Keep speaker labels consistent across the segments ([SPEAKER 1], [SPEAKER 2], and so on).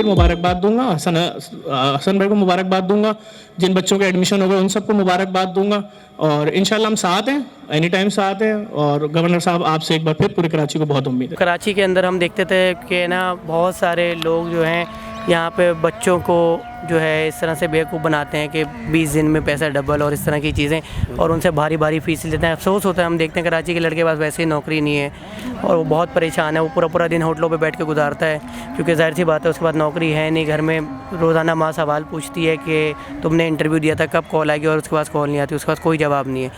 [SPEAKER 1] मुबारकबाद दूंगा, हसन भाई को मुबारकबाद दूंगा, जिन बच्चों के एडमिशन हो गए उन सबको मुबारकबाद दूंगा, और इंशाल्लाह हम साथ हैं, एनी टाइम साथ हैं। और गवर्नर साहब आपसे एक बार फिर पूरे कराची को बहुत उम्मीद है।
[SPEAKER 2] कराची के अंदर हम देखते थे कि ना बहुत सारे लोग जो हैं यहाँ पे बच्चों को जो है इस तरह से बेवकूफ़ बनाते हैं कि 20 दिन में पैसा डबल और इस तरह की चीज़ें, और उनसे भारी भारी फीस लेते हैं। अफसोस होता है, हम देखते हैं कराची के लड़के के पास वैसे ही नौकरी नहीं है और वो बहुत परेशान है, वो पूरा पूरा दिन होटलों पे बैठ के गुजारता है, क्योंकि ज़ाहिर सी बात है उसके बाद नौकरी है नहीं। घर में रोज़ाना माँ सवाल पूछती है कि तुमने इंटरव्यू दिया था, कब कॉल आएगी, और उसके पास कॉल नहीं आती, उसके पास कोई जवाब नहीं है।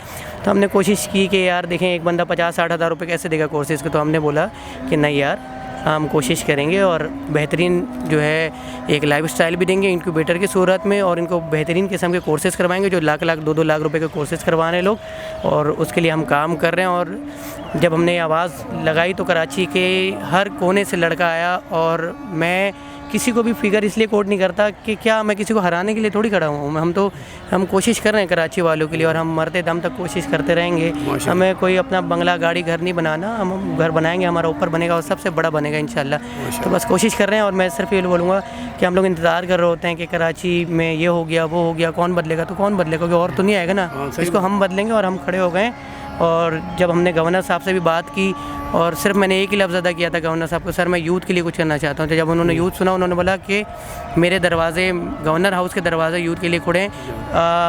[SPEAKER 2] तो हमने कोशिश की कि यार देखें, एक बंदा 50-60 हज़ार रुपये कैसे देगा कोर्सेज़ के, तो हमने बोला कि नहीं यार, हम कोशिश करेंगे और बेहतरीन जो है एक लाइफ स्टाइल भी देंगे इंक्यूबेटर की सूरत में, और इनको बेहतरीन किस्म के कोर्सेज़ करवाएंगे, जो लाख 2-2 लाख रुपए के कोर्सेज़ करवा रहे हैं लोग, और उसके लिए हम काम कर रहे हैं। और जब हमने आवाज़ लगाई तो कराची के हर कोने से लड़का आया, और मैं किसी को भी फिगर इसलिए कोट नहीं करता कि क्या मैं किसी को हराने के लिए थोड़ी खड़ा हूँ। हम कोशिश कर रहे हैं कराची वालों के लिए, और हम मरते दम तक कोशिश करते रहेंगे। हमें कोई अपना बंगला गाड़ी घर नहीं बनाना, हम घर बनाएंगे, हमारा ऊपर बनेगा और सबसे बड़ा बनेगा इंशाल्लाह। तो बस कोशिश कर रहे हैं। और मैं सिर्फ ये बोलूँगा कि हम लोग इंतज़ार कर रहे होते हैं कि कराची में ये हो गया वो हो गया, कौन बदलेगा, तो कौन बदलेगा, क्योंकि और तो नहीं आएगा ना, इसको हम बदलेंगे। और हम खड़े हो गए। और जब हमने गवर्नर साहब से भी बात की, और सिर्फ मैंने एक ही लफ्ज़ अदा किया था गवर्नर साहब को, सर मैं यूथ के लिए कुछ करना चाहता हूँ। तो जब उन्होंने यूथ सुना, उन्होंने बोला कि मेरे दरवाज़े, गवर्नर हाउस के दरवाज़े यूथ के लिए खुले हैं।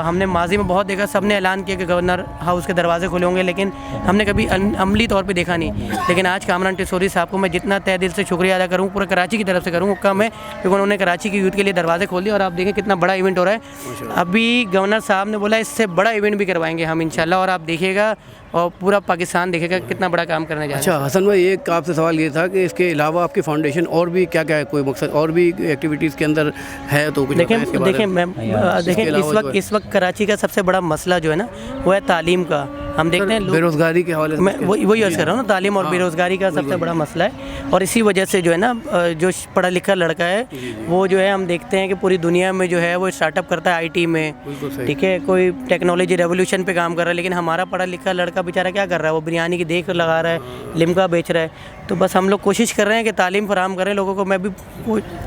[SPEAKER 2] हमने माजी में बहुत देखा, सब ने ऐलान किया कि गवर्नर हाउस के दरवाज़े खुले होंगे, लेकिन हमने कभी अमली तौर पे देखा नहीं। लेकिन आज कामरान टिसोरी साहब को मैं जितना तहे दिल से शुक्रिया अदा करूँ, पूरा कराची की तरफ से करूँ कम है, क्योंकि उन्होंने कराची के यूथ के लिए दरवाज़े खोल दिए। और आप देखें कितना बड़ा इवेंट हो रहा है। अभी गवर्नर साहब ने बोला इससे बड़ा इवेंट भी करवाएंगे हम इंशाल्लाह, और आप देखिएगा और पूरा पाकिस्तान देखेगा कितना बड़ा काम करने जा रहे हैं।
[SPEAKER 3] अच्छा हसन भाई, एक आपसे सवाल ये था कि इसके अलावा आपकी फाउंडेशन और भी क्या क्या है, कोई मकसद और भी एक्टिविटीज़ के अंदर है तो कुछ
[SPEAKER 2] देखें इस वक्त कराची का सबसे बड़ा मसला जो है ना, वो है तालीम का। हम देखते हैं
[SPEAKER 3] बेरोज़गारी के हवाले से,
[SPEAKER 2] मैं वही अर्ज़ कर रहा हूँ ना, तालीम और बेरोज़गारी का सबसे बड़ा मसला है। और इसी वजह से जो है ना, जो पढ़ा लिखा लड़का है वो जो है, हम देखते हैं कि पूरी दुनिया में जो है वो स्टार्टअप करता है आईटी में, ठीक है, कोई टेक्नोलॉजी रेवोल्यूशन पे काम कर रहा है। लेकिन हमारा पढ़ा लिखा लड़का बेचारा क्या कर रहा है, वो बिरयानी की देख लगा रहा है, लिमका बेच रहा है। तो बस हम लोग कोशिश कर रहे हैं कि तालीम फराहम करें लोगों को। मैं भी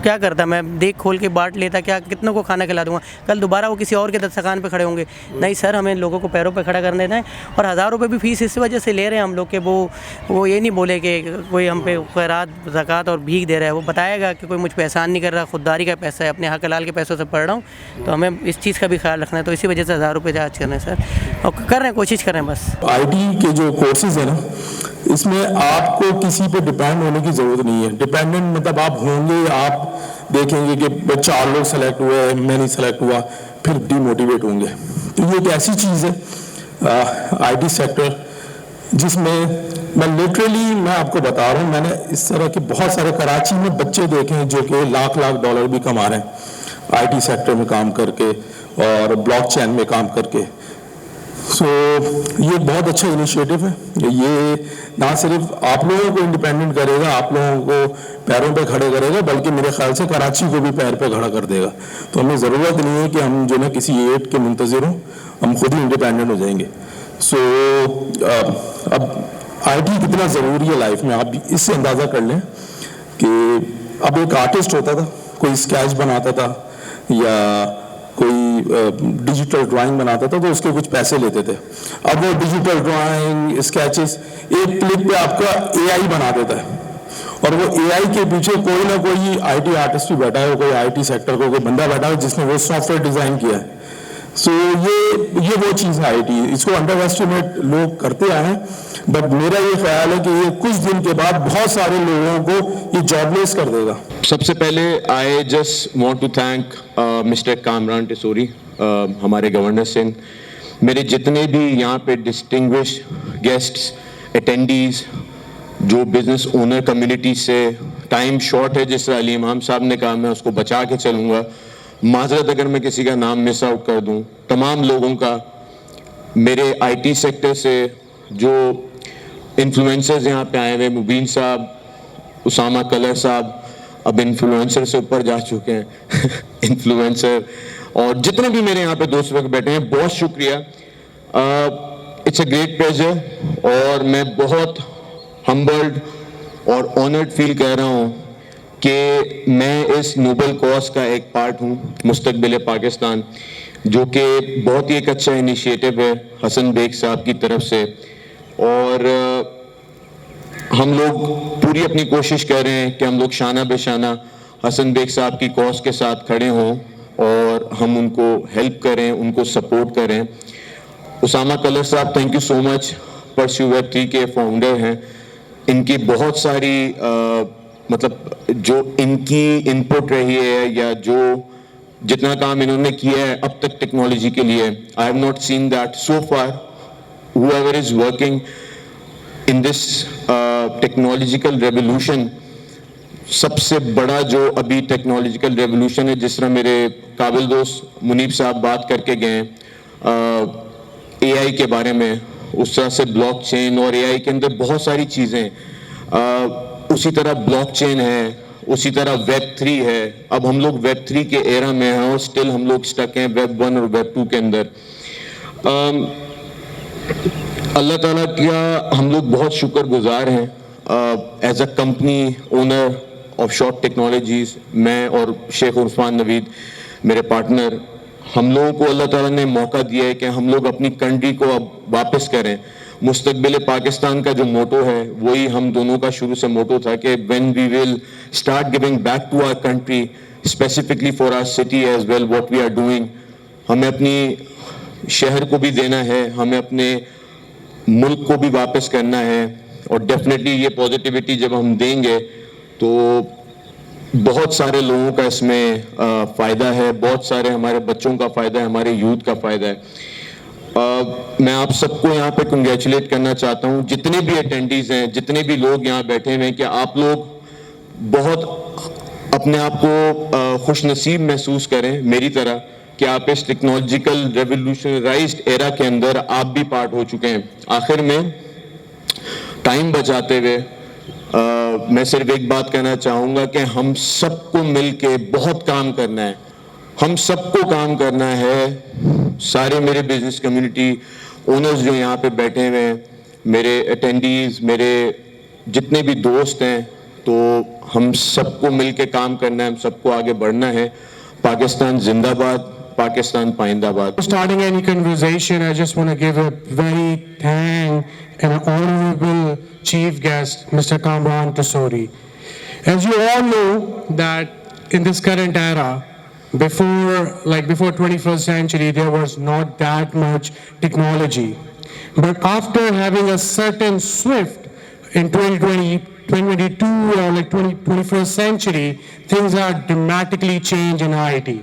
[SPEAKER 2] क्या करता, मैं देख खोल के बांट लेता, क्या कितनों को खाना खिला दूंगा, कल दोबारा वो किसी और के दस्तरखान पे खड़े होंगे। नहीं सर, हमें लोगों को पैरों पे खड़ा कर देना है। और 1000 रुपये भी फ़ीस इस वजह से ले रहे हैं हम लोग कि वो ये नहीं बोले कि कोई हम पे खैरात ज़कात और भीख दे रहा है। वो बताएगा कि कोई मुझ पे एहसान नहीं कर रहा, खुददारी का पैसा है, अपने हक हलाल के पैसों से पढ़ रहा हूँ। तो हमें इस चीज़ का भी ख्याल रखना है। तो इसी वजह से 1000 रुपये चार्ज कर रहे हैं सर, और कर रहे हैं, कोशिश कर रहे हैं बस।
[SPEAKER 4] आईटी के जो कोर्सेज है ना, इसमें आपको किसी पे डिपेंड होने की ज़रूरत नहीं है। डिपेंडेंट मतलब आप होंगे, आप देखेंगे कि 4 लोग सेलेक्ट हुए, मैं नहीं सेलेक्ट हुआ, फिर डिमोटिवेट होंगे। तो ये एक ऐसी चीज़ है आईटी सेक्टर, जिसमें मैं आपको बता रहा हूँ, मैंने इस तरह के बहुत सारे कराची में बच्चे देखे हैं जो कि लाख डॉलर भी कमा रहे हैं आईटी सेक्टर में काम करके और ब्लॉकचेन में काम करके। ये बहुत अच्छा इनिशिएटिव है। ये ना सिर्फ आप लोगों को इंडिपेंडेंट करेगा, आप लोगों को पैरों पे खड़े करेगा, बल्कि मेरे ख्याल से कराची को भी पैर पे खड़ा कर देगा। तो हमें ज़रूरत नहीं है कि हम जो ना किसी एड के मुंतज़िर हों, हम खुद ही इंडिपेंडेंट हो जाएंगे। अब आईटी कितना ज़रूरी है लाइफ में, आप इससे अंदाज़ा कर लें कि अब एक आर्टिस्ट होता था, कोई स्केच बनाता था या कोई डिजिटल ड्राइंग बनाता था, तो उसके कुछ पैसे लेते थे। अब वो डिजिटल ड्राइंग स्केचेस एक क्लिक पे आपका एआई बना देता है, और वो एआई के पीछे कोई ना कोई आईटी आर्टिस्ट भी बैठा है, कोई आईटी सेक्टर को कोई बंदा बैठा है जिसने वो सॉफ्टवेयर डिज़ाइन किया है। ये वो चीज़ है आईटी, इसको अंडर एस्टिमेट लोग करते आए हैं, बट मेरा ये ख्याल है कि ये कुछ दिन के बाद बहुत सारे लोगों को ये जॉबलेस कर देगा।
[SPEAKER 5] सबसे पहले I just want to thank mister Kamran Tessori, हमारे गवर्नर सिंह, मेरे जितने भी यहाँ पे डिस्टिंग्विश गेस्ट्स, अटेंडीज़, जो बिज़नेस ओनर कम्युनिटी से, टाइम शॉर्ट है, जिस तरह अली इमाम साहब ने कहा, मैं उसको बचा के चलूँगा, माजरत अगर मैं किसी का नाम मिस आउट कर दूँ, तमाम लोगों का, मेरे आईटी सेक्टर से जो इन्फ्लुएंसर्स यहाँ पे आए हुए, मुबीन साहब, उसामा कलर साहब अब इन्फ्लुएंसर से ऊपर जा चुके हैं इन्फ्लुएंसर, और जितने भी मेरे यहाँ पे दोस्त वक्त बैठे हैं, बहुत शुक्रिया। इट्स अ ग्रेट प्लेजर, और मैं बहुत हम्बल्ड और ऑनर्ड फील कर रहा हूँ کہ میں اس نوبل کاز کا ایک پارٹ ہوں, مستقبل پاکستان, جو کہ بہت ہی ایک اچھا انیشیٹو ہے حسن بیگ صاحب کی طرف سے, اور ہم لوگ پوری اپنی کوشش کر رہے ہیں کہ ہم لوگ شانہ بے شانہ حسن بیگ صاحب کی کاز کے ساتھ کھڑے ہوں اور ہم ان کو ہیلپ کریں, ان کو سپورٹ کریں. اسامہ کلر صاحب, thank you so much, perceive web 3 کے فاؤنڈر ہیں. ان کی بہت ساری مطلب جو ان کی انپٹ رہی ہے یا جو جتنا کام انہوں نے کیا ہے اب تک ٹیکنالوجی کے لیے, I have not seen that so for. whoever is working in this technological revolution, سب سے بڑا جو ابھی ٹیکنالوجیکل ریولوشن ہے, جس طرح میرے قابل دوست منیب صاحب بات کر کے گئے اے آئی کے بارے میں, اس طرح سے بلاک چین, اور اے آئی کے اندر بہت ساری چیزیں, اسی طرح بلاک چین ہے, اسی طرح ویب 3 ہے. اب ہم لوگ ویب 3 کے ایرا میں ہیں اور سٹل ہم لوگ سٹک ہیں ویب 1 اور ویب 2 کے اندر. اللہ تعالیٰ کا ہم لوگ بہت شکر گزار ہیں. As a company owner of short technologies, میں اور شیخ عرفان نوید میرے پارٹنر, ہم لوگوں کو اللہ تعالیٰ نے موقع دیا ہے کہ ہم لوگ اپنی کنٹری کو اب واپس کریں. مستقبل پاکستان کا جو موٹو ہے وہی ہم دونوں کا شروع سے موٹو تھا کہ when we will start giving back to our country, specifically for our city as well, what we are doing, ہمیں اپنی شہر کو بھی دینا ہے, ہمیں اپنے ملک کو بھی واپس کرنا ہے. اور ڈیفینیٹلی یہ پازیٹیوٹی جب ہم دیں گے تو بہت سارے لوگوں کا اس میں فائدہ ہے, بہت سارے ہمارے بچوں کا فائدہ ہے, ہمارے یوتھ کا فائدہ ہے. میں آپ سب کو یہاں پہ کنگریچولیٹ کرنا چاہتا ہوں, جتنے بھی اٹینڈیز ہیں, جتنے بھی لوگ یہاں بیٹھے ہوئے ہیں, کہ آپ لوگ بہت اپنے آپ کو خوش نصیب محسوس کریں میری طرح کہ آپ اس ٹیکنالوجیکل ریولوشنرائزڈ ایرا کے اندر آپ بھی پارٹ ہو چکے ہیں. آخر میں ٹائم بچاتے ہوئے میں صرف ایک بات کہنا چاہوں گا کہ ہم سب کو مل کے بہت کام کرنا ہے, ہم سب کو کام کرنا ہے. سارے میرے بزنس کمیونٹی اونرز جو یہاں پہ بیٹھے ہوئے ہیں, میرے اٹینڈیز, میرے جتنے بھی دوست ہیں, تو ہم سب کو مل کے کام کرنا ہے, ہم سب کو آگے بڑھنا ہے. پاکستان زندہ باد, Pakistan Paindabad.
[SPEAKER 6] Starting any conversation, I just want to give a very thank and honorable chief guest, Mr. Kamran Tesori. As you all know that in this current era, before 21st century, there was not that much technology. But after having a certain shift in 2020, 2022 or 21st century, things are dramatically changed in IT.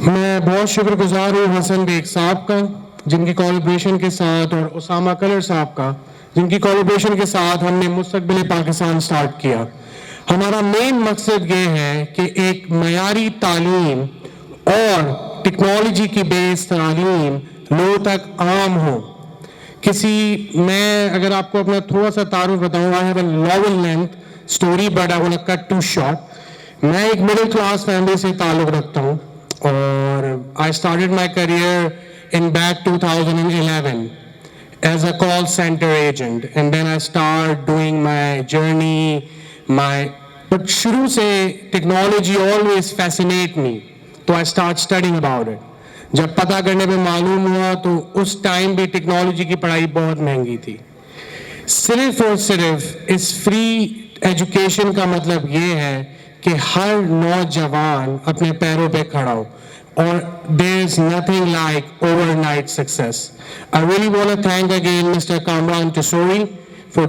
[SPEAKER 6] میں بہت شکر گزار ہوں حسن bag صاحب کا, جن کی collaboration کے ساتھ, اور اسامہ کلر صاحب کا, جن کی کولیبریشن کے ساتھ ہم نے مستقبل پاکستان سٹارٹ کیا. ہمارا مین مقصد یہ ہے کہ ایک معیاری تعلیم اور ٹیکنالوجی کی بیس تعلیم لوگوں تک عام ہو. میں اگر آپ کو اپنا تھوڑا سا تعارف بتاؤں, I have a long length story but I want to cut too short. میں ایک مڈل کلاس فیملی سے تعلق رکھتا ہوں, اور I started my career in back 2011 as a call center agent, and then I started doing my journey, but شروع سے technology always fascinate me, تو I start studying about it. جب پتہ کرنے پہ معلوم ہوا تو اس ٹائم بھی ٹیکنالوجی کی پڑھائی بہت مہنگی تھی. صرف اور صرف اس فری ایجوکیشن کا مطلب یہ ہے کہ ہر نوجوان اپنے پیروں پہ کھڑا ہو, اور there is nothing like overnight success. I really want to thank again Mr. Kamran Tesori for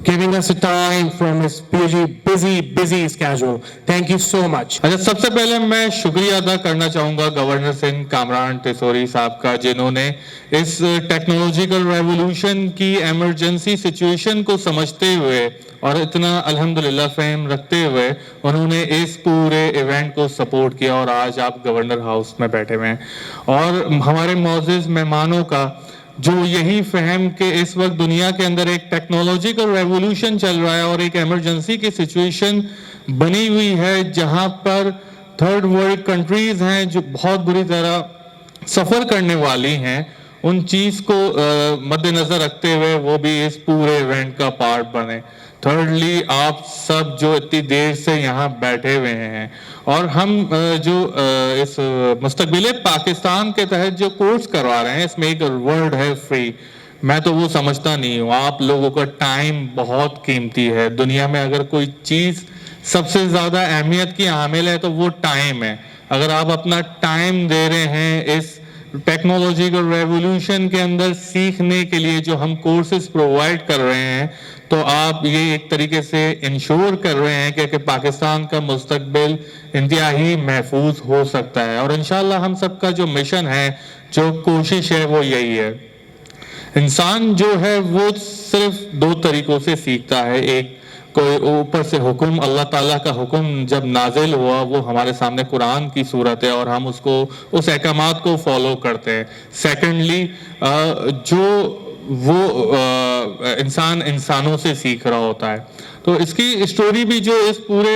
[SPEAKER 6] giving us a time from his busy schedule. Thank you so much.
[SPEAKER 7] اچھا, سب سے پہلے میں شکریہ ادا کرنا چاہوں گا گورنر سنگھ کامران ٹیسوری صاحب کا, جنہوں نے اس ٹیکنالوجیکل ریولوشن کی ایمرجنسی سچویشن کو سمجھتے ہوئے اور اتنا الحمدللہ فہم رکھتے ہوئے انہوں نے اس پورے ایونٹ کو سپورٹ کیا, اور آج آپ گورنر ہاؤس میں بیٹھے ہوئے ہیں. اور ہمارے معزز مہمانوں کا جو یہی فہم کہ اس وقت دنیا کے اندر ایک ٹیکنالوجیکل ریولوشن چل رہا ہے اور ایک ایمرجنسی کی سچویشن بنی ہوئی ہے, جہاں پر تھرڈ ورلڈ کنٹریز ہیں جو بہت بری طرح سفر کرنے والی ہیں, उन चीज़ को मद्देनज़र रखते हुए वो भी इस पूरे इवेंट का पार्ट बने। थर्डली, आप सब जो इतनी देर से यहाँ बैठे हुए हैं और हम जो इस मुस्तकबिल पाकिस्तान के तहत जो कोर्स करवा रहे हैं, इसमें एक वर्ड है फ्री। मैं तो वो समझता नहीं हूँ। आप लोगों का टाइम बहुत कीमती है। दुनिया में अगर कोई चीज़ सबसे ज़्यादा अहमियत की हामिल है तो वो टाइम है। अगर आप अपना टाइम दे रहे हैं इस टेक्नोलॉजिकल रेवोल्यूशन के अंदर सीखने के लिए जो हम कोर्सेज प्रोवाइड कर रहे हैं, तो आप ये एक तरीके से इंश्योर कर रहे हैं कि पाकिस्तान का मुस्तकबिल इंतहाई महफूज हो सकता है। और इंशाल्लाह हम सबका जो मिशन है, जो कोशिश है, वो यही है। इंसान जो है वो सिर्फ दो तरीकों से सीखता है। एक, कोई ऊपर से हुक्म, अल्लाह ताला का हुक्म जब नाजिल हुआ, वो हमारे सामने कुरान की सूरत है और हम उसको, उस अहकामात को फॉलो करते हैं। सेकेंडली, जो वो इंसान इंसानों से सीख रहा होता है। तो इसकी स्टोरी भी जो इस पूरे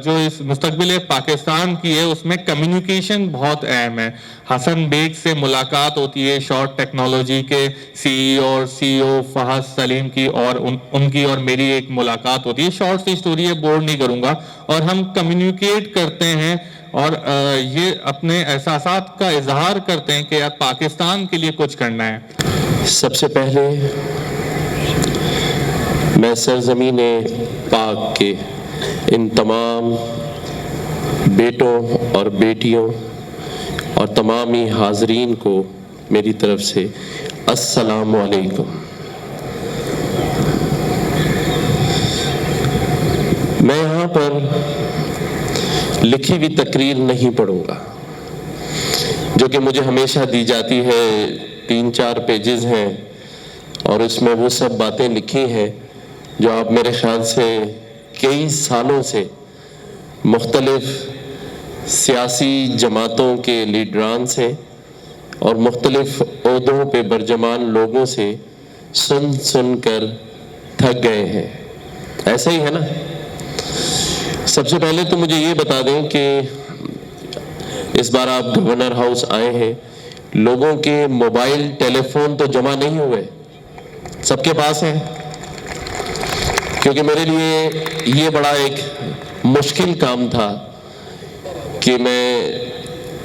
[SPEAKER 7] जो इस मुस्तकबिल पाकिस्तान की है, उसमें कम्युनिकेशन बहुत अहम है। हसन बेग से मुलाकात होती है, शॉर्ट टेक्नोलॉजी के सीईओ और सीईओ फहद सलीम की, और उनकी और मेरी एक मुलाकात होती है। शॉर्ट सी स्टोरी है, बोर नहीं करूँगा। और हम कम्युनिकेट करते हैं और ये अपने एहसासात का इजहार करते हैं कि यार पाकिस्तान के लिए कुछ करना है।
[SPEAKER 8] सबसे पहले मैं सरज़मीन पाक के इन तमाम बेटों और बेटियों और तमाम ही हाज़रीन को मेरी तरफ से अस्सलामु अलैकुम। मैं यहाँ पर लिखी हुई तकरीर नहीं पढ़ूंगा, जो कि मुझे हमेशा दी जाती है। 3-4 पेजेस हैं और उसमें वो सब बातें लिखी हैं जो आप मेरे ख्याल से कई सालों से मुख्तलिफ सियासी जमातों के लीडरान से और मुख्तलिफ ओहदों पे बरजमान लोगों से सुन कर थक गए हैं। ऐसा ही है ना? सबसे पहले तो मुझे ये बता दें कि इस बार आप गवर्नर हाउस आए हैं, लोगों के मोबाइल टेलीफोन तो जमा नहीं हुए, सबके पास हैं। क्योंकि मेरे लिए ये बड़ा एक मुश्किल काम था कि मैं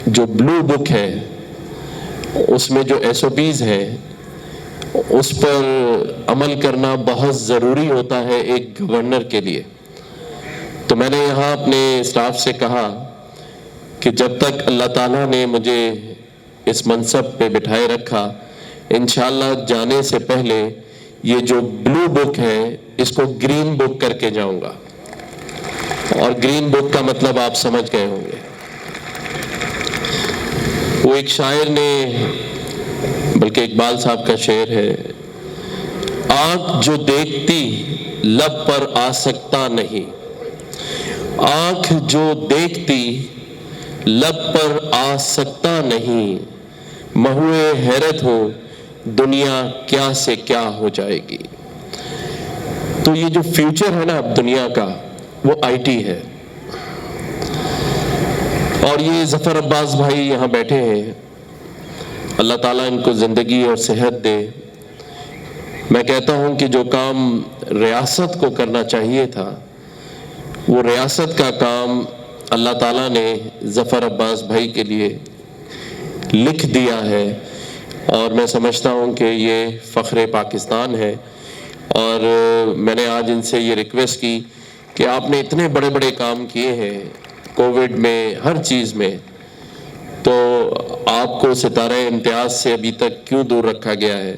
[SPEAKER 8] जो ब्लू बुक है उसमें जो SOPs है उस पर अमल करना बहुत ज़रूरी होता है एक गवर्नर के लिए। तो मैंने यहाँ अपने स्टाफ से कहा कि जब तक अल्लाह ताला ने मुझे इस मनसब पे बिठाए रखा, इंशाल्लाह जाने से पहले ये जो ब्लू बुक है इसको ग्रीन बुक करके जाऊंगा। और ग्रीन बुक का मतलब आप समझ गए होंगे। वो एक शायर ने, बल्कि इकबाल साहब का शेर है, आँख जो देखती लब पर आ सकता नहीं, आँख जो देखती लब पर आ सकता नहीं, महुए हैरत हो दुनिया क्या से क्या हो जाएगी। तो ये जो फ्यूचर है ना अब दुनिया का, वो IT है। और ये ज़फ़र अब्बास भाई यहाँ बैठे हैं, अल्लाह ताला इनको ज़िंदगी और सेहत दे। मैं कहता हूँ कि जो काम रियासत को करना चाहिए था, वो रियासत का काम अल्लाह ताला ने ज़फ़र अब्बास भाई के लिए लिख दिया है। और मैं समझता हूँ कि ये फ़ख्र पाकिस्तान है। और मैंने आज इनसे ये रिक्वेस्ट की कि आपने इतने बड़े बड़े काम किए हैं कोविड में, हर चीज़ में, तो आपको सितारे इम्तियाज़ से अभी तक क्यों दूर रखा गया है?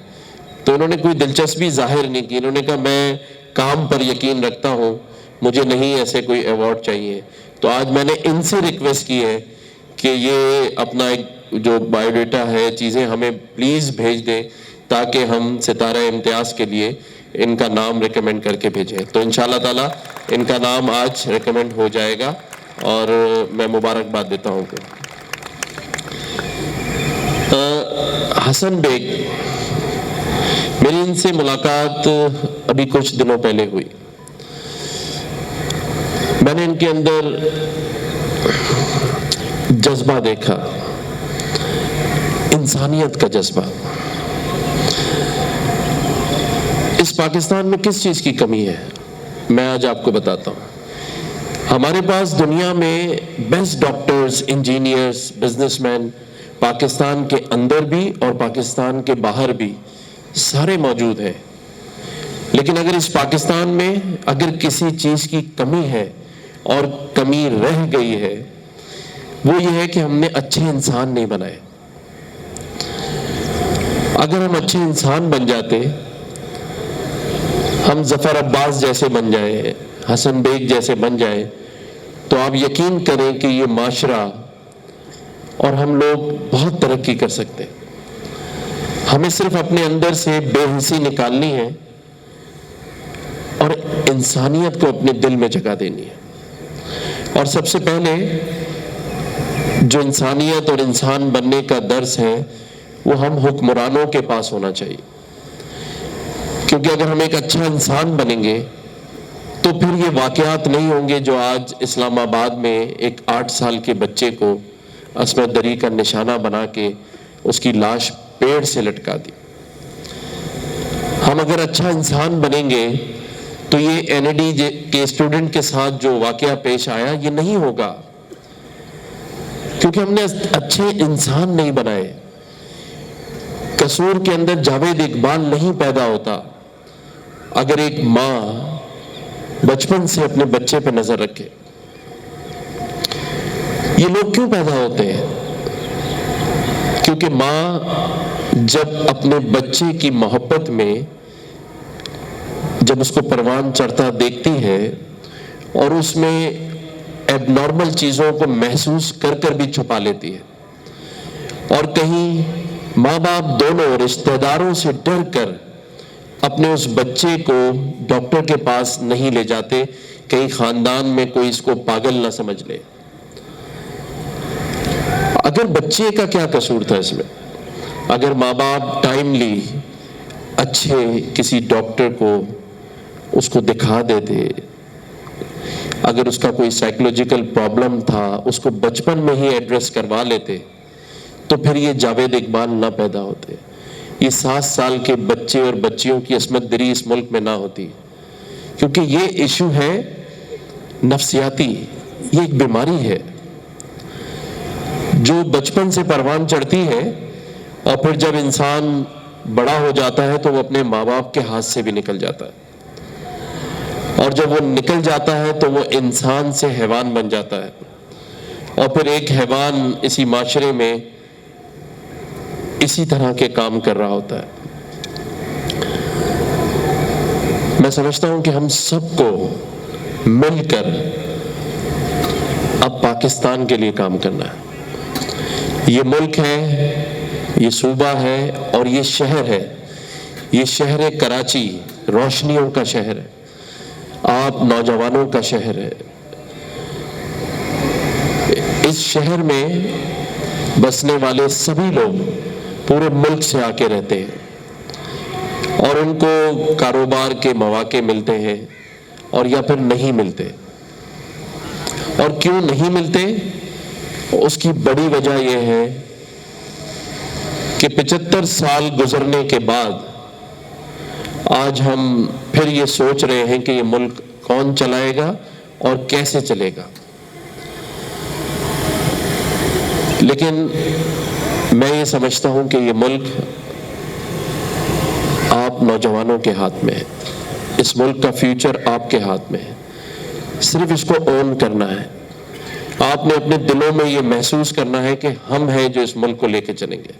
[SPEAKER 8] तो उन्होंने कोई दिलचस्पी जाहिर नहीं की। उन्होंने कहा मैं काम पर यकीन रखता हूँ, मुझे नहीं ऐसे कोई अवार्ड चाहिए। तो आज मैंने इनसे रिक्वेस्ट की है कि ये अपना एक जो बायोडाटा है, चीज़ें हमें प्लीज़ भेज दें ताकि हम सितारे इम्तियाज़ के लिए इनका नाम रिकमेंड करके भेजें। तो इंशाल्लाह ताला इनका नाम आज रिकमेंड हो जाएगा और मैं मुबारकबाद देता हूँ। हसन बेग, मेरी इनसे मुलाकात अभी कुछ दिनों पहले हुई। मैंने इनके अंदर जज्बा देखा, इंसानियत का जज्बा। पाकिस्तान में किस चीज़ की कमी है, मैं आज आपको बताता हूँ। हमारे पास दुनिया में best doctors, engineers, businessman Pakistan के अंदर भी और पाकिस्तान के बाहर भी सारे मौजूद हैं। लेकिन अगर इस पाकिस्तान में अगर किसी चीज़ की कमी है और कमी रह गई है, वो ये है कि हमने अच्छे इंसान नहीं बनाए। अगर हम अच्छे इंसान बन जाते, हम जफर अब्बास जैसे बन जाए, हसन बेग जैसे बन जाए, तो आप यकीन करें कि ये माशरा और हम लोग बहुत तरक्की कर सकते हैं। हमें सिर्फ अपने अंदर से बेहिसी निकालनी है और इंसानियत को अपने दिल में जगह देनी है। और सबसे पहले जो इंसानियत और इंसान बनने का दर्स है वो हम हुक्मरानों के पास होना चाहिए, क्योंकि अगर हम एक अच्छा इंसान बनेंगे तो फिर ये वाक़यात नहीं होंगे जो आज इस्लामाबाद में एक 8 साल के बच्चे को अस्मत दरी का निशाना बना के उसकी लाश पेड़ से लटका दी। हम अगर अच्छा इंसान बनेंगे तो ये एनएडी के स्टूडेंट के साथ जो वाक़या पेश आया ये नहीं होगा, क्योंकि हमने अच्छे इंसान नहीं बनाए। कसूर के अंदर जावेद इकबाल नहीं पैदा होता अगर एक माँ बचपन से अपने बच्चे पे नजर रखे। ये लोग क्यों पैदा होते हैं? क्योंकि माँ जब अपने बच्चे की मोहब्बत में जब उसको परवान चढ़ता देखती है और उसमें एबनॉर्मल चीज़ों को महसूस कर कर भी छुपा लेती है, और कहीं माँ बाप दोनों रिश्तेदारों से डर कर अपने उस बच्चे को डॉक्टर के पास नहीं ले जाते, कहीं खानदान में कोई इसको पागल ना समझ ले। अगर बच्चे का क्या कसूर था इसमें? अगर माँ बाप टाइमली अच्छे किसी डॉक्टर को उसको दिखा देते, अगर उसका कोई साइकोलॉजिकल प्रॉब्लम था उसको बचपन में ही एड्रेस करवा लेते, तो फिर ये जावेद इकबाल ना पैदा होते, ये 7 साल के बच्चे और बच्चियों की अस्मत दरी इस मुल्क में ना होती। क्योंकि ये इशू है नफ्सियाती, ये एक बीमारी है जो बचपन से परवान चढ़ती है और फिर जब इंसान बड़ा हो जाता है तो वो अपने माँ बाप के हाथ से भी निकल जाता है, और जब वो निकल जाता है तो वो इंसान से हैवान बन जाता है, और फिर एक हैवान इसी माशरे में इसी तरह के काम कर रहा होता है। मैं समझता हूं कि हम सबको मिलकर अब पाकिस्तान के लिए काम करना है। ये मुल्क है, ये सूबा है और ये शहर है। ये शहर है कराची, रोशनियों का शहर है, आप नौजवानों का शहर है। इस शहर में बसने वाले सभी लोग पूरे मुल्क से आके रहते हैं और उनको कारोबार के मौके मिलते हैं और या फिर नहीं मिलते। और क्यों नहीं मिलते? उसकी बड़ी वजह यह है कि 75 साल गुजरने के बाद आज हम फिर ये सोच रहे हैं कि ये मुल्क कौन चलाएगा और कैसे चलेगा। लेकिन मैं ये समझता हूं कि ये मुल्क आप नौजवानों के हाथ में है। इस मुल्क का फ्यूचर आपके हाथ में है। सिर्फ इसको ओन करना है। आपने अपने दिलों में ये महसूस करना है कि हम हैं जो इस मुल्क को लेके चलेंगे।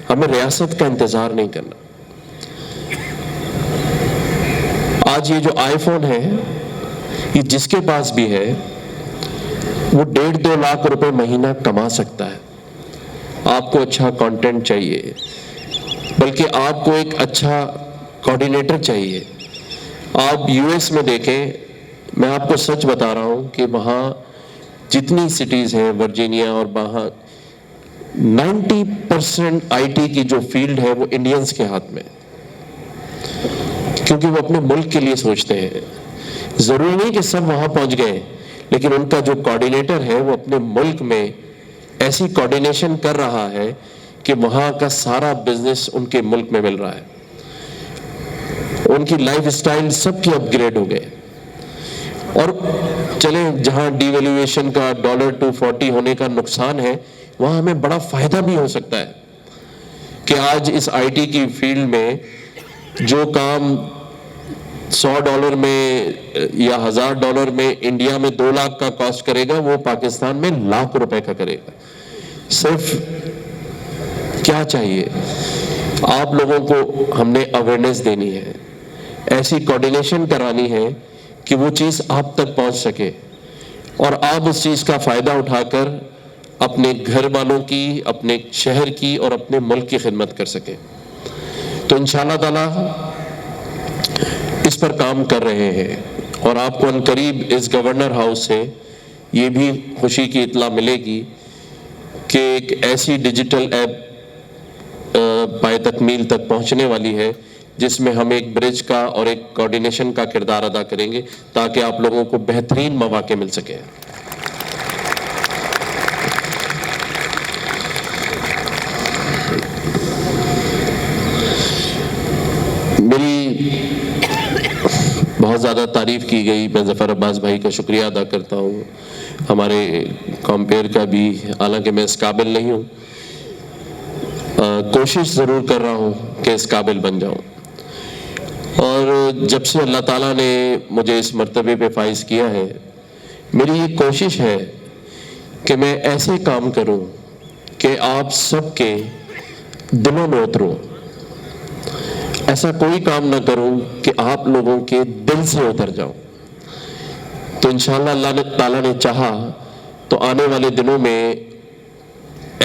[SPEAKER 8] हमें रियासत का इंतजार नहीं करना। आज ये जो आईफोन है, ये जिसके पास भी है वो 1.5-2 लाख रुपए महीना कमा सकता है। आपको अच्छा कंटेंट चाहिए, बल्कि आपको एक अच्छा कोऑर्डिनेटर चाहिए। आप यूएस में देखें, मैं आपको सच बता रहा हूं कि वहाँ जितनी सिटीज़ हैं वर्जीनिया और वहाँ 90% आईटी की जो फील्ड है वो इंडियंस के हाथ में, क्योंकि वो अपने मुल्क के लिए सोचते हैं। ज़रूरी नहीं कि सब वहाँ पहुँच गए, लेकिन उनका जो कोऑर्डिनेटर है वो अपने मुल्क में ऐसी कोऑर्डिनेशन कर रहा है कि वहाँ का सारा बिजनेस उनके मुल्क में मिल रहा है। ان کی لائف سٹائل سب کی اپ گریڈ ہو گئے. اور چلیں جہاں ڈی ویلیویشن کا $240 ہونے کا نقصان ہے, وہاں ہمیں بڑا فائدہ بھی ہو سکتا ہے کہ آج اس آئی ٹی کی فیلڈ میں جو کام $100 میں یا $1000 میں انڈیا میں 2 لاکھ کا کاسٹ کرے گا, وہ پاکستان میں لاکھ روپے کا کرے گا. صرف کیا چاہیے, آپ لوگوں کو ہم نے اویئرنیس دینی ہے, ایسی کوارڈینیشن کرانی ہے کہ وہ چیز آپ تک پہنچ سکے اور آپ اس چیز کا فائدہ اٹھا کر اپنے گھر والوں کی, اپنے شہر کی اور اپنے ملک کی خدمت کر سکیں. تو انشاءاللہ تعالی اس پر کام کر رہے ہیں اور آپ کو عنقریب اس گورنر ہاؤس سے یہ بھی خوشی کی اطلاع ملے گی کہ ایک ایسی ڈیجیٹل ایپ پائے تکمیل تک پہنچنے والی ہے جس میں ہم ایک برج کا اور ایک کوارڈینیشن کا کردار ادا کریں گے تاکہ آپ لوگوں کو بہترین مواقع مل سکے. میری بہت زیادہ تعریف کی گئی, میں ظفر عباس بھائی کا شکریہ ادا کرتا ہوں, ہمارے کمپیئر کا بھی, حالانکہ میں اس قابل نہیں ہوں, کوشش ضرور کر رہا ہوں کہ اس قابل بن جاؤں. اور جب سے اللہ تعالیٰ نے مجھے اس مرتبے پہ فائز کیا ہے, میری یہ کوشش ہے کہ میں ایسے کام کروں کہ آپ سب کے دلوں میں اتروں. ایسا کوئی کام نہ کروں کہ آپ لوگوں کے دل سے اتر جاؤں. تو انشاءاللہ اللہ تعالیٰ نے چاہا تو آنے والے دنوں میں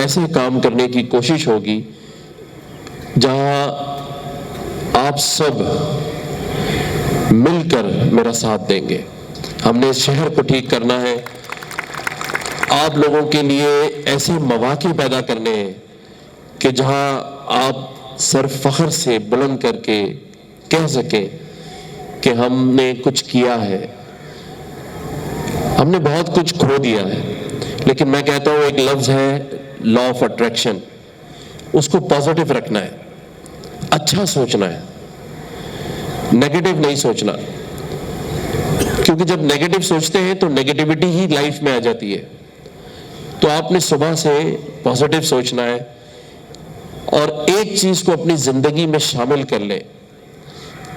[SPEAKER 8] ایسے کام کرنے کی کوشش ہوگی جہاں آپ سب مل کر میرا ساتھ دیں گے. ہم نے اس شہر کو ٹھیک کرنا ہے, آپ لوگوں کے لیے ایسے مواقع پیدا کرنے ہیں کہ جہاں آپ سر فخر سے بلند کر کے کہہ سکیں کہ ہم نے کچھ کیا ہے. ہم نے بہت کچھ کھو دیا ہے, لیکن میں کہتا ہوں ایک لفظ ہے لا آف اٹریکشن, اس کو پازیٹیو رکھنا ہے, اچھا سوچنا ہے, نیگیٹو نہیں سوچنا. کیونکہ جب نیگیٹو سوچتے ہیں تو نیگیٹیوٹی ہی لائف میں آ جاتی ہے. تو آپ نے صبح سے پازیٹیو سوچنا ہے اور ایک چیز کو اپنی زندگی میں شامل کر لیں,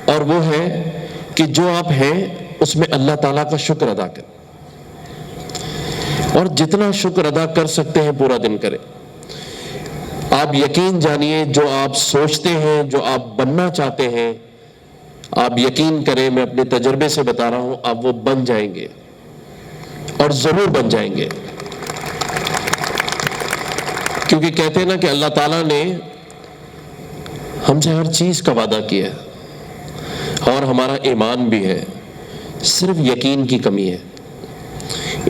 [SPEAKER 8] اور وہ ہے کہ جو آپ ہیں اس میں اللہ تعالیٰ کا شکر ادا کریں, اور جتنا شکر ادا کر سکتے ہیں پورا دن کریں. آپ یقین جانیے جو آپ سوچتے ہیں, جو آپ بننا چاہتے ہیں, آپ یقین کریں, میں اپنے تجربے سے بتا رہا ہوں, آپ وہ بن جائیں گے اور ضرور بن جائیں گے. کیونکہ کہتے ہیں نا کہ اللہ تعالیٰ نے ہم سے ہر چیز کا وعدہ کیا ہے اور ہمارا ایمان بھی ہے, صرف یقین کی کمی ہے.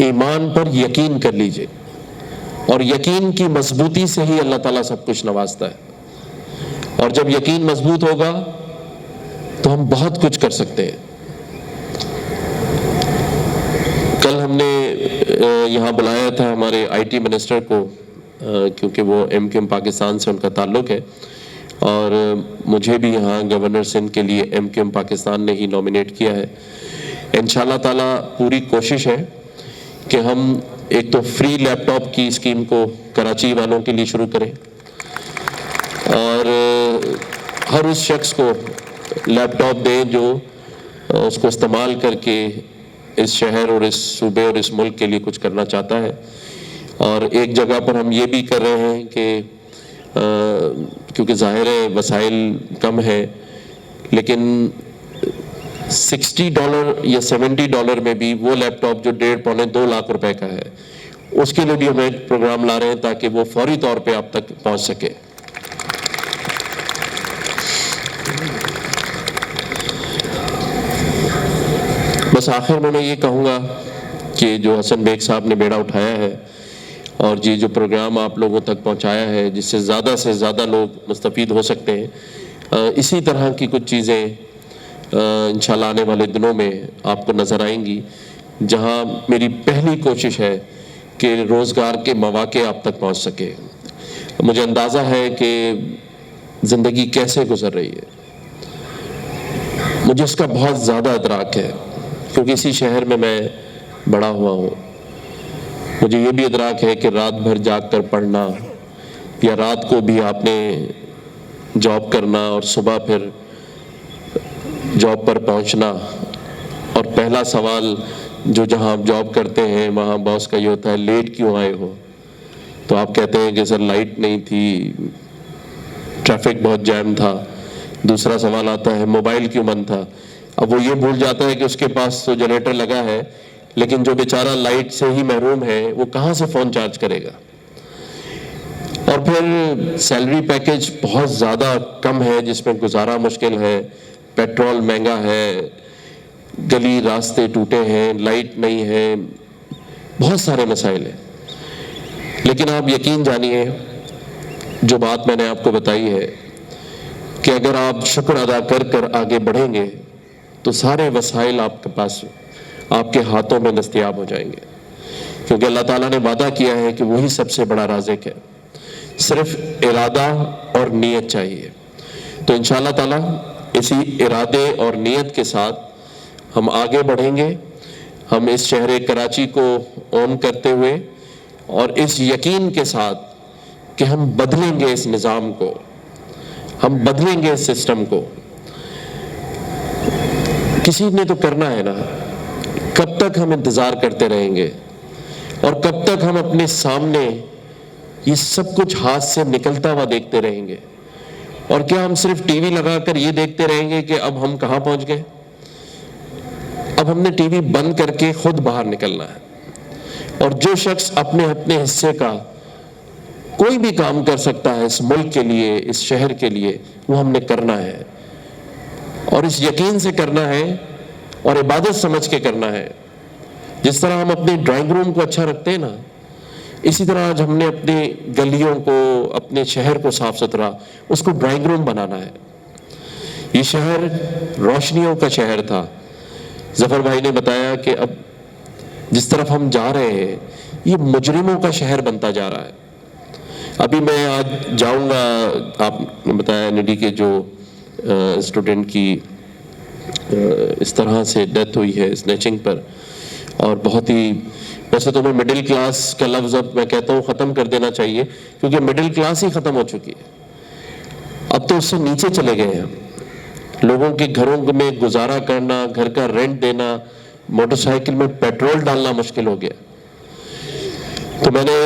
[SPEAKER 8] ایمان پر یقین کر لیجئے, اور یقین کی مضبوطی سے ہی اللہ تعالیٰ سب کچھ نوازتا ہے. اور جب یقین مضبوط ہوگا تو ہم بہت کچھ کر سکتے ہیں. کل ہم نے یہاں بلایا تھا ہمارے آئی ٹی منسٹر کو, کیونکہ وہ ایم کیو ایم پاکستان سے ان کا تعلق ہے, اور مجھے بھی یہاں گورنر سندھ کے لیے ایم کیو ایم پاکستان نے ہی نومینیٹ کیا ہے. انشاءاللہ تعالیٰ پوری کوشش ہے کہ ہم ایک تو فری لیپ ٹاپ کی اسکیم کو کراچی والوں کے لیے شروع کریں, اور ہر اس شخص کو لیپ ٹاپ دیں جو اس کو استعمال کر کے اس شہر اور اس صوبے اور اس ملک کے لیے کچھ کرنا چاہتا ہے. اور ایک جگہ پر ہم یہ بھی کر رہے ہیں کہ کیونکہ ظاہر ہے وسائل کم ہے, لیکن $60 یا $70 میں بھی وہ لیپ ٹاپ جو 1.5-2 لاکھ روپے کا ہے, اس کے لیے بھی ہم ایک پروگرام لا رہے ہیں تاکہ وہ فوری طور پہ آپ تک پہنچ سکے. بس آخر میں یہ کہوں گا کہ جو حسن بیگ صاحب نے بیڑا اٹھایا ہے اور یہ جو پروگرام آپ لوگوں تک پہنچایا ہے جس سے زیادہ لوگ مستفید ہو سکتے ہیں, اسی طرح کی کچھ چیزیں انشاءاللہ آنے والے دنوں میں آپ کو نظر آئیں گی, جہاں میری پہلی کوشش ہے کہ روزگار کے مواقع آپ تک پہنچ سکے. مجھے اندازہ ہے کہ زندگی کیسے گزر رہی ہے, مجھے اس کا بہت زیادہ ادراک ہے کیونکہ اسی شہر میں میں بڑا ہوا ہوں. مجھے یہ بھی ادراک ہے کہ رات بھر جاگ کر پڑھنا یا رات کو بھی آپ نے جاب کرنا اور صبح پھر جاب پر پہنچنا, اور پہلا سوال جو جہاں آپ جاب کرتے ہیں وہاں باس کا یہ ہوتا ہے لیٹ کیوں آئے ہو, تو آپ کہتے ہیں کہ سر لائٹ نہیں تھی, ٹریفک بہت جیم تھا. دوسرا سوال آتا ہے موبائل کیوں بند تھا. اب وہ یہ بھول جاتا ہے کہ اس کے پاس تو جنریٹر لگا ہے, لیکن جو بیچارہ لائٹ سے ہی محروم ہے وہ کہاں سے فون چارج کرے گا. اور پھر سیلری پیکج بہت زیادہ کم ہے جس میں گزارا مشکل ہے, پیٹرول مہنگا ہے, گلی راستے ٹوٹے ہیں, لائٹ نہیں ہے, بہت سارے مسائل ہیں. لیکن آپ یقین جانیے جو بات میں نے آپ کو بتائی ہے کہ اگر آپ شکر ادا کر کر آگے بڑھیں گے تو سارے وسائل آپ کے پاس آپ کے ہاتھوں میں دستیاب ہو جائیں گے, کیونکہ اللہ تعالیٰ نے وعدہ کیا ہے کہ وہی سب سے بڑا رازق ہے. صرف ارادہ اور نیت چاہیے. تو انشاءاللہ تعالیٰ اسی ارادے اور نیت کے ساتھ ہم آگے بڑھیں گے. ہم اس شہر کراچی کو اون کرتے ہوئے اور اس یقین کے ساتھ کہ ہم بدلیں گے اس نظام کو, ہم بدلیں گے اس سسٹم کو. کسی نے تو کرنا ہے نا. کب تک ہم انتظار کرتے رہیں گے اور کب تک ہم اپنے سامنے یہ سب کچھ ہاتھ سے نکلتا ہوا دیکھتے رہیں گے؟ اور کیا ہم صرف ٹی وی لگا کر یہ دیکھتے رہیں گے کہ اب ہم کہاں پہنچ گئے؟ اب ہم نے ٹی وی بند کر کے خود باہر نکلنا ہے. اور جو شخص اپنے اپنے حصے کا کوئی بھی کام کر سکتا ہے اس ملک کے لیے, اس شہر کے لیے, وہ ہم نے کرنا ہے. اور اس یقین سے کرنا ہے اور عبادت سمجھ کے کرنا ہے. جس طرح ہم اپنے ڈرائنگ روم کو اچھا رکھتے ہیں نا, اسی طرح آج ہم نے اپنی گلیوں کو, اپنے شہر کو صاف ستھرا, اس کو ڈرائنگ روم بنانا ہے. یہ شہر روشنیوں کا شہر تھا. ظفر بھائی نے بتایا کہ اب جس طرف ہم جا رہے ہیں یہ مجرموں کا شہر بنتا جا رہا ہے. ابھی میں آج جاؤں گا, آپ نے بتایا NIDI کے جو اسٹوڈنٹ کی اس طرح سے ڈیتھ ہوئی ہے اسنیچنگ پر, اور بہت ہی, ویسے تو میں مڈل کلاس کا لفظ اب میں کہتا ہوں ختم کر دینا چاہیے, کیونکہ مڈل کلاس ہی ختم ہو چکی ہے. اب تو اس سے نیچے چلے گئے ہیں. لوگوں کے گھروں میں گزارا کرنا, گھر کا رینٹ دینا, موٹر سائیکل میں پیٹرول ڈالنا مشکل ہو گیا. تو میں نے,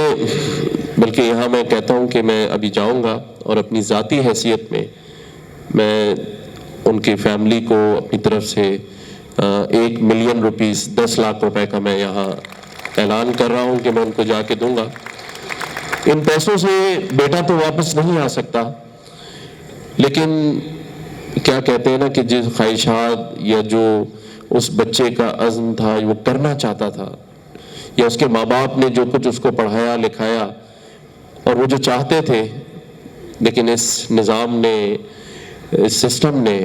[SPEAKER 8] بلکہ یہاں میں کہتا ہوں کہ میں ابھی جاؤں گا اور اپنی ذاتی حیثیت میں میں ان کی فیملی کو اپنی طرف سے 1 ملین روپیز 10 لاکھ روپے کا میں یہاں اعلان کر رہا ہوں کہ میں ان کو جا کے دوں گا. ان پیسوں سے بیٹا تو واپس نہیں آ سکتا, لیکن کیا کہتے ہیں نا کہ جس خواہشات یا جو اس بچے کا عزم تھا, وہ کرنا چاہتا تھا, یا اس کے ماں باپ نے جو کچھ اس کو پڑھایا لکھایا اور وہ جو چاہتے تھے, لیکن اس نظام نے, اس سسٹم نے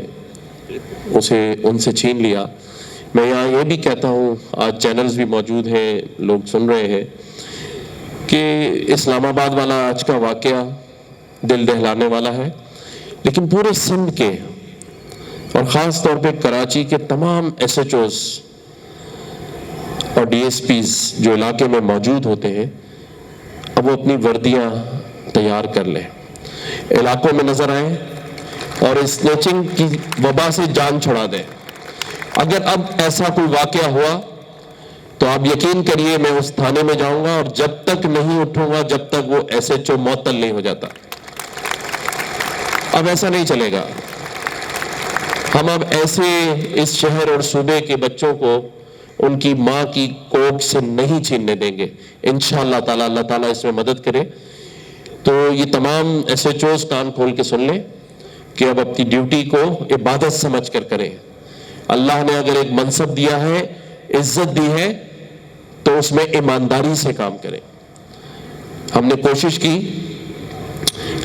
[SPEAKER 8] اسے ان سے چھین لیا. میں یہاں یہ بھی کہتا ہوں, آج چینلز بھی موجود ہیں, لوگ سن رہے ہیں, کہ اسلام آباد والا آج کا واقعہ دل دہلانے والا ہے, لیکن پورے سندھ کے اور خاص طور پہ کراچی کے تمام SHOs اور DSPs جو علاقے میں موجود ہوتے ہیں, اب وہ اپنی وردیاں تیار کر لیں, علاقوں میں نظر آئیں اور اسنیچنگ کی وبا سے جان چھڑا دیں. اگر اب ایسا کوئی واقعہ ہوا تو آپ یقین کریے میں اس تھانے میں جاؤں گا, اور جب تک نہیں اٹھوں گا جب تک وہ SHO معطل نہیں ہو جاتا. اب ایسا نہیں چلے گا. ہم اب ایسے اس شہر اور صوبے کے بچوں کو ان کی ماں کی کوکھ سے نہیں چھیننے دیں گے انشاءاللہ تعالیٰ. اللہ تعالیٰ اس میں مدد کرے. تو یہ تمام SHOs کان کھول کے سن لیں کہ اب اپنی ڈیوٹی کو عبادت سمجھ کر کریں. اللہ نے اگر ایک منصب دیا ہے, عزت دی ہے, تو اس میں ایمانداری سے کام کریں. ہم نے کوشش کی,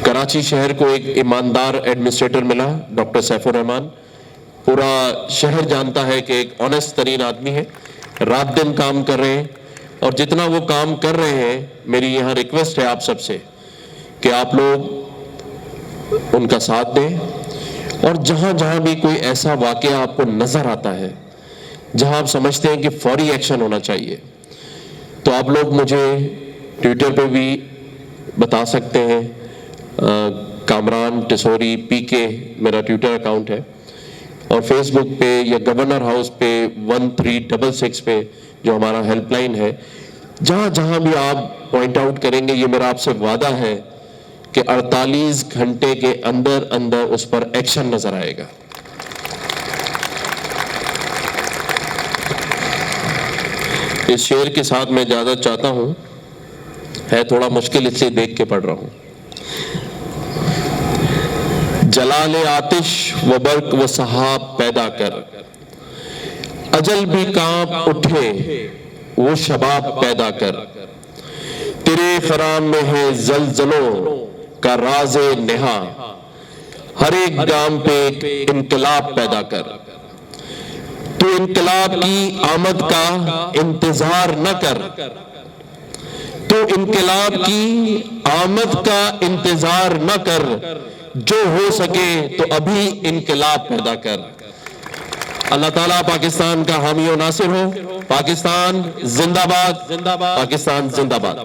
[SPEAKER 8] کراچی شہر کو ایک ایماندار ایڈمنسٹریٹر ملا, ڈاکٹر سیف الرحمان. پورا شہر جانتا ہے کہ ایک آنیسٹ ترین آدمی ہے, رات دن کام کر رہے ہیں, اور جتنا وہ کام کر رہے ہیں, میری یہاں ریکویسٹ ہے آپ سب سے کہ آپ لوگ ان کا ساتھ دیں. اور جہاں جہاں بھی کوئی ایسا واقعہ آپ کو نظر آتا ہے جہاں آپ سمجھتے ہیں کہ فوری ایکشن ہونا چاہیے تو آپ لوگ مجھے ٹویٹر پہ بھی بتا سکتے ہیں. کامران ٹیسوری PK میرا ٹویٹر اکاؤنٹ ہے, اور فیس بک پہ یا گورنر ہاؤس پہ 1366 پہ جو ہمارا ہیلپ لائن ہے, جہاں جہاں بھی آپ پوائنٹ آؤٹ کریں گے, یہ میرا آپ سے وعدہ ہے کہ 48 گھنٹے کے اندر اندر اس پر ایکشن نظر آئے گا. اس شعر کے ساتھ میں اجازت چاہتا ہوں, ہے تھوڑا مشکل اس لیے دیکھ کے پڑھ رہا ہوں. جلال آتش و برق و سحاب پیدا کر, اجل بھی کانپ اٹھے وہ شباب پیدا کر, تیرے خرام میں ہے زلزلوں کا راز نہا, ہر ایک گام پہ ایک انقلاب پیدا کر. تو انقلاب کی آمد کا انتظار نہ کر, تو انقلاب کی آمد کا انتظار نہ کر, جو ہو سکے تو ابھی انقلاب پیدا کر. اللہ تعالیٰ پاکستان کا حامی و ناصر ہو. پاکستان زندہ باد, پاکستان زندہ باد.